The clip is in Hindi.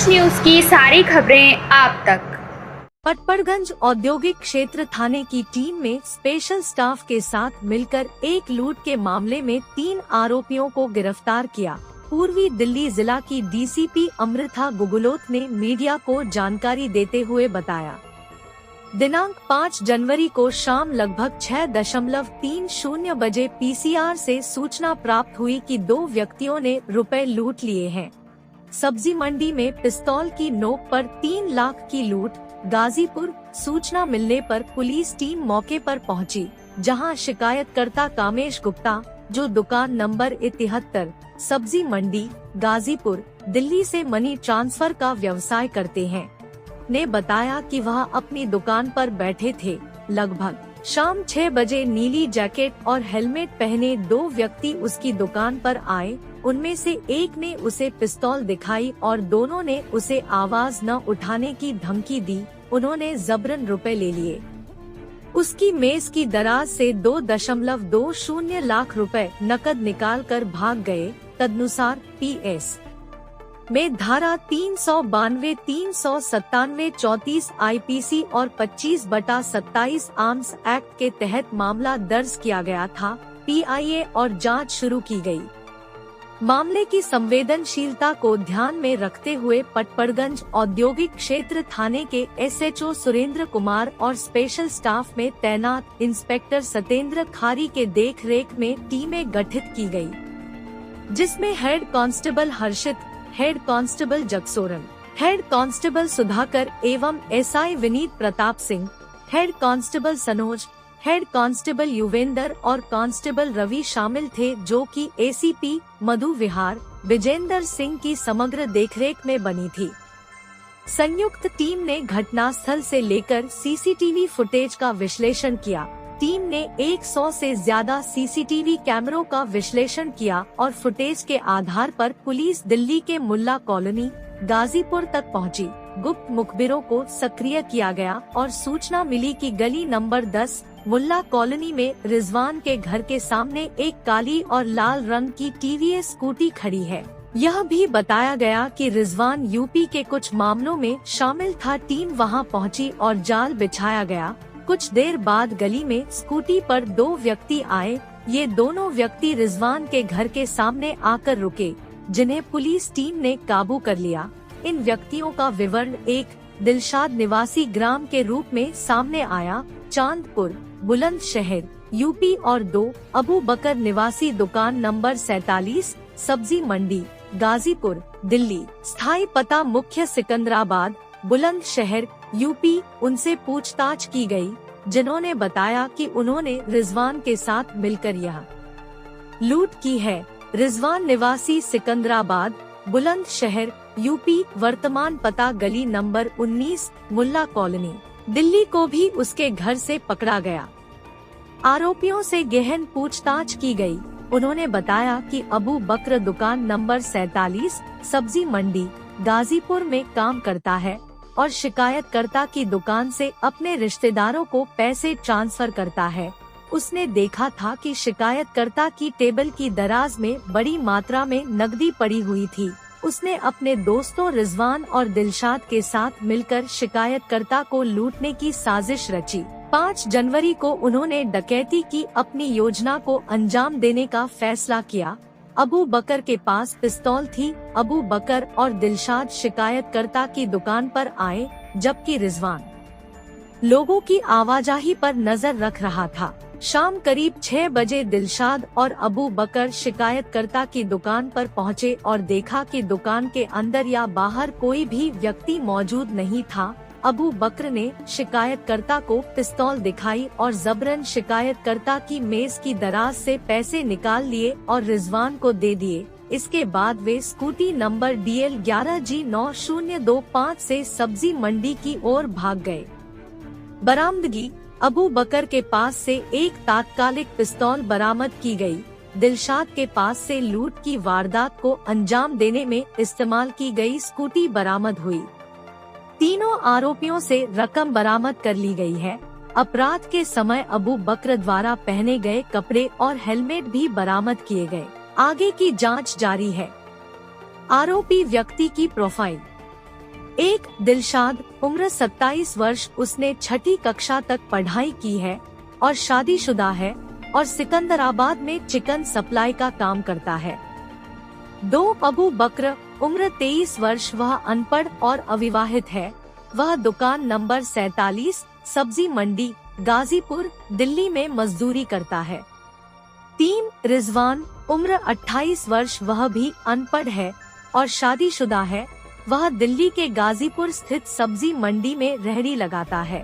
देश न्यूज की सारी खबरें आप तक। पटपड़गंज औद्योगिक क्षेत्र थाने की टीम में स्पेशल स्टाफ के साथ मिलकर एक लूट के मामले में 3 आरोपियों को गिरफ्तार किया। पूर्वी दिल्ली जिला की डीसीपी अमृता गुगुलोत ने मीडिया को जानकारी देते हुए बताया, दिनांक 5 जनवरी को शाम लगभग 6:30 बजे पीसीआर से सूचना प्राप्त हुई कि 2 व्यक्तियों ने रुपए लूट लिए हैं। सब्जी मंडी में पिस्तौल की नोक पर 3 लाख की लूट। गाजीपुर सूचना मिलने पर पुलिस टीम मौके पर पहुंची, जहां शिकायतकर्ता कामेश गुप्ता, जो दुकान नंबर 73 सब्जी मंडी गाजीपुर दिल्ली से मनी ट्रांसफर का व्यवसाय करते हैं, ने बताया कि वह अपनी दुकान पर बैठे थे। लगभग शाम 6 बजे नीली जैकेट और हेलमेट पहने 2 व्यक्ति उसकी दुकान पर आए। उनमें से एक ने उसे पिस्तौल दिखाई और दोनों ने उसे आवाज न उठाने की धमकी दी। उन्होंने जबरन रुपए ले लिए। उसकी मेज की दराज से 2.20 लाख रुपए नकद निकालकर भाग गए। तदनुसार पीएस में धारा 392, 397, 34 आईपीसी और 25/27 आर्म्स एक्ट के तहत मामला दर्ज किया गया था। पीआईए और जांच शुरू की गई। मामले की संवेदनशीलता को ध्यान में रखते हुए पटपड़गंज औद्योगिक क्षेत्र थाने के एसएचओ सुरेंद्र कुमार और स्पेशल स्टाफ में तैनात इंस्पेक्टर सतेंद्र खारी के देखरेख में टीमें गठित की गई, जिसमें head constable Harshit, head constable Jagsoran, head constable Sudhakar एवं SI Vineet Pratap Singh, head constable Sanoj, head constable Yuvendra और कांस्टेबल रवि शामिल थे, जो कि एसीपी मधु विहार विजेंद्र सिंह की समग्र देखरेख में बनी थी। संयुक्त टीम ने घटनास्थल से लेकर सीसीटीवी फुटेज का विश्लेषण किया। टीम ने 100 से ज्यादा सीसीटीवी कैमरों का विश्लेषण किया और फुटेज के आधार पर पुलिस दिल्ली के मुल्ला कॉलोनी गाजीपुर तक पहुंची। गुप्त मुखबिरों को सक्रिय किया गया और सूचना मिली कि गली नंबर 10 मुल्ला कॉलोनी में रिजवान के घर के सामने एक काली और लाल रंग की टीवीएस स्कूटी खड़ी है। यह भी बताया गया कि रिजवान यूपी के कुछ मामलों में शामिल था। टीम वहां पहुंची और जाल बिछाया गया। कुछ देर बाद गली में स्कूटी पर 2 व्यक्ति आए। ये दोनों व्यक्ति रिजवान के घर के सामने आकर रुके, जिन्हें पुलिस टीम ने काबू कर लिया। इन व्यक्तियों का विवरण एक दिलशाद निवासी ग्राम के रूप में सामने आया, चांदपुर बुलंदशहर यूपी, और 2 अबू बकर निवासी दुकान नंबर 47 सब्जी मंडी गाजीपुर दिल्ली, स्थायी पता मुख्य सिकंदराबाद बुलंदशहर यूपी। उनसे पूछताछ की गई, जिन्होंने बताया कि उन्होंने रिजवान के साथ मिलकर यह लूट की है। रिजवान निवासी सिकंदराबाद बुलंदशहर यूपी, वर्तमान पता गली नंबर 19 मुल्ला कॉलोनी दिल्ली को भी उसके घर से पकड़ा गया। आरोपियों से गहन पूछताछ की गई। उन्होंने बताया कि अबू बकर दुकान नंबर 47 सब्जी मंडी गाजीपुर में काम करता है और शिकायतकर्ता की दुकान से अपने रिश्तेदारों को पैसे ट्रांसफर करता है। उसने देखा था कि शिकायतकर्ता की टेबल की दराज में बड़ी मात्रा में नकदी पड़ी हुई थी। उसने अपने दोस्तों रिजवान और दिलशाद के साथ मिलकर शिकायतकर्ता को लूटने की साजिश रची। 5 जनवरी को उन्होंने डकैती की अपनी योजना को अंजाम देने का फैसला किया। अबू बकर के पास पिस्तौल थी। अबू बकर और दिलशाद शिकायतकर्ता की दुकान पर आए, जबकि रिजवान लोगों की आवाजाही पर नजर रख रहा था। शाम करीब 6 बजे दिलशाद और अबू बकर शिकायतकर्ता की दुकान पर पहुंचे और देखा कि दुकान के अंदर या बाहर कोई भी व्यक्ति मौजूद नहीं था। अबू बकर ने शिकायतकर्ता को पिस्तौल दिखाई और जबरन शिकायतकर्ता की मेज की दराज से पैसे निकाल लिए और रिजवान को दे दिए। इसके बाद वे स्कूटी नंबर DL 11G9025 से सब्जी मंडी की ओर भाग गए। बरामदगी: अबू बकर के पास से एक तात्कालिक पिस्तौल बरामद की गई। दिलशाद के पास से लूट की वारदात को अंजाम देने में इस्तेमाल की गई स्कूटी बरामद हुई। तीनों आरोपियों से रकम बरामद कर ली गई है। अपराध के समय अबू बकर द्वारा पहने गए कपड़े और हेलमेट भी बरामद किए गए। आगे की जांच जारी है। आरोपी व्यक्ति की प्रोफाइल: एक दिलशाद उम्र 27 वर्ष, उसने 6ठी कक्षा तक पढ़ाई की है और शादीशुदा है और सिकंदराबाद में चिकन सप्लाई का काम करता है। 2 अबू बकर उम्र 23 वर्ष, वह अनपढ़ और अविवाहित है। वह दुकान नंबर 47 सब्जी मंडी गाजीपुर दिल्ली में मजदूरी करता है। 3 रिजवान उम्र 28 वर्ष, वह भी अनपढ़ है और शादीशुदा है। वह दिल्ली के गाजीपुर स्थित सब्जी मंडी में रेहड़ी लगाता है।